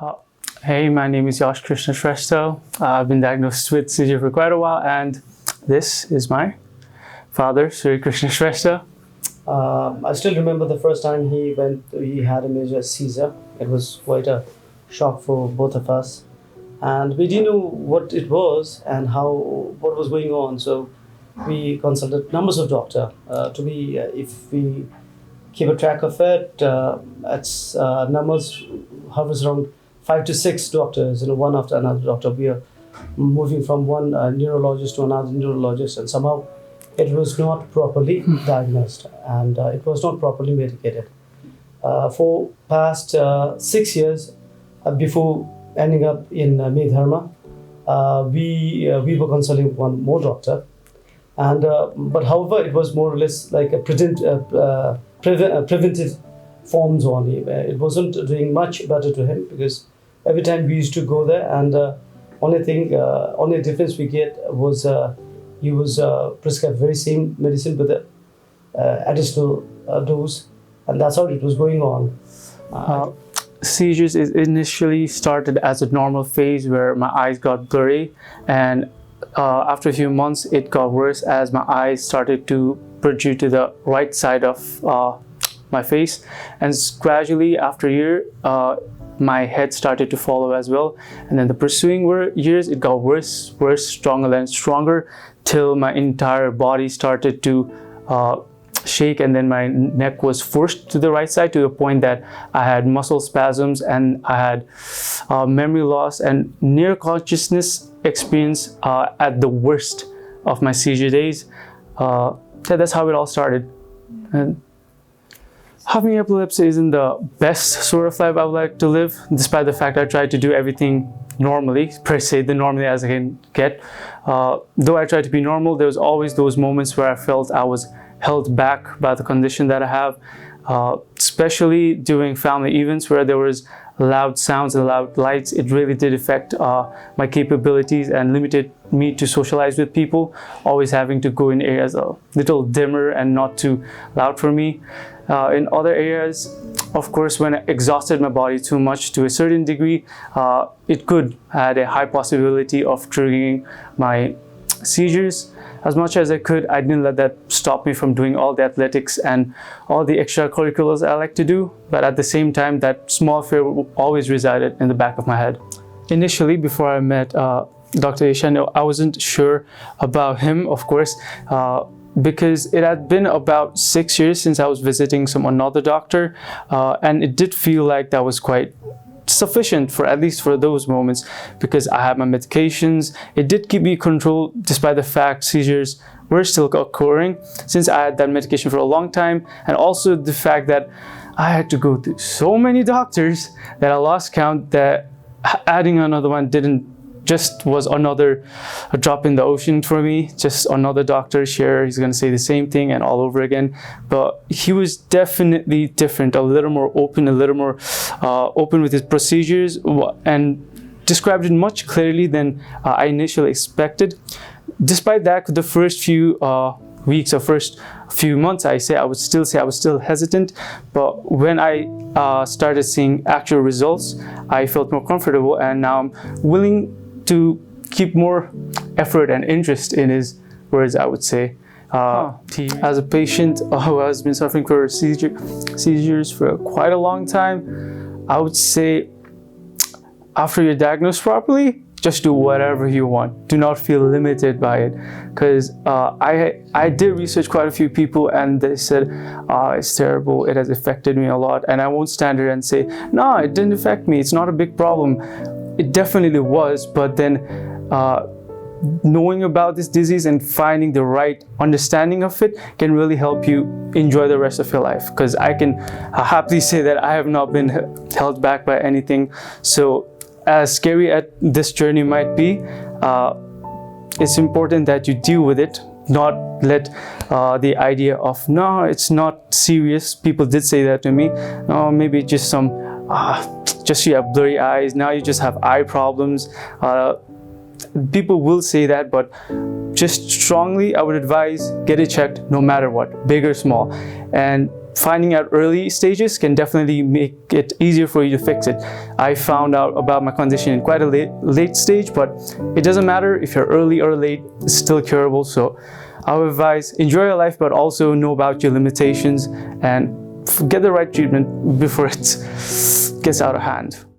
Uh, hey, my name is Yash I've been diagnosed with seizure for quite a while, and this is my father, Sri Krishna Shrestha. I still remember the first time he had a major seizure. It was quite a shock for both of us. And we didn't know what it was and what was going on. So we consulted numbers of doctors if we keep a track of it, it's numbers hovers around 5 to 6 doctors, one after another doctor. We are moving from one neurologist to another neurologist, and somehow it was not properly diagnosed and it was not properly medicated. For past 6 years, before ending up in Medharma, we were consulting one more doctor, and but however it was more or less like a preventive forms only. It wasn't doing much better to him because every time we used to go there, and only difference we get was he was prescribed very same medicine with a additional dose, and that's how it was going on. Seizures initially started as a normal phase where my eyes got blurry, and after a few months it got worse as my eyes started to protrude to the right side of my face, and gradually after a year my head started to follow as well, and then the pursuing years it got worse, stronger and stronger, till my entire body started to shake, and then my neck was forced to the right side to the point that I had muscle spasms and I had memory loss and near consciousness experience at the worst of my seizure days. That's how it all started. And having epilepsy isn't the best sort of life I would like to live, despite the fact I tried to do everything normally, per se, the normally as I can get. Though I tried to be normal, there was always those moments where I felt I was held back by the condition that I have, especially during family events where there was loud sounds and loud lights. It really did affect my capabilities and limited me to socialize with people, always having to go in areas a little dimmer and not too loud for me. In other areas, of course, when I exhausted my body too much to a certain degree, it could had a high possibility of triggering my seizures. As much as I could, I didn't let that stop me from doing all the athletics and all the extracurriculars I like to do, but at the same time, that small fear always resided in the back of my head. Initially, before I met Dr. Yash, I wasn't sure about him, of course, because it had been about 6 years since I was visiting another doctor, and it did feel like that was quite sufficient for at least for those moments, because I had my medications. It did keep me controlled despite the fact seizures were still occurring, since I had that medication for a long time, and also the fact that I had to go to so many doctors that I lost count, that adding another one was another drop in the ocean for me. Just another doctor here, he's going to say the same thing and all over again, but he was definitely different, a little more open with his procedures, and described it much clearly than I initially expected. Despite that, the first few weeks or first few months, I would still hesitant, but when I started seeing actual results, I felt more comfortable, and now I'm willing to keep more effort and interest in his words, I would say. As a patient who has been suffering for seizures for quite a long time, I would say after you're diagnosed properly, just do whatever you want. Do not feel limited by it, because I did research quite a few people, and they said it's terrible, it has affected me a lot, and I won't stand here and say no, it didn't affect me, it's not a big problem. It definitely was, but then knowing about this disease and finding the right understanding of it can really help you enjoy the rest of your life, because I can happily say that I have not been held back by anything. So as scary as this journey might be, it's important that you deal with it, not let the idea of no, it's not serious. People did say that to me. No, maybe just just you have blurry eyes, now you just have eye problems. People will say that, but just strongly I would advise get it checked no matter what, big or small. And finding out early stages can definitely make it easier for you to fix it. I found out about my condition in quite a late stage, but it doesn't matter if you're early or late, it's still curable. So I would advise, enjoy your life, but also know about your limitations and get the right treatment before it gets out of hand.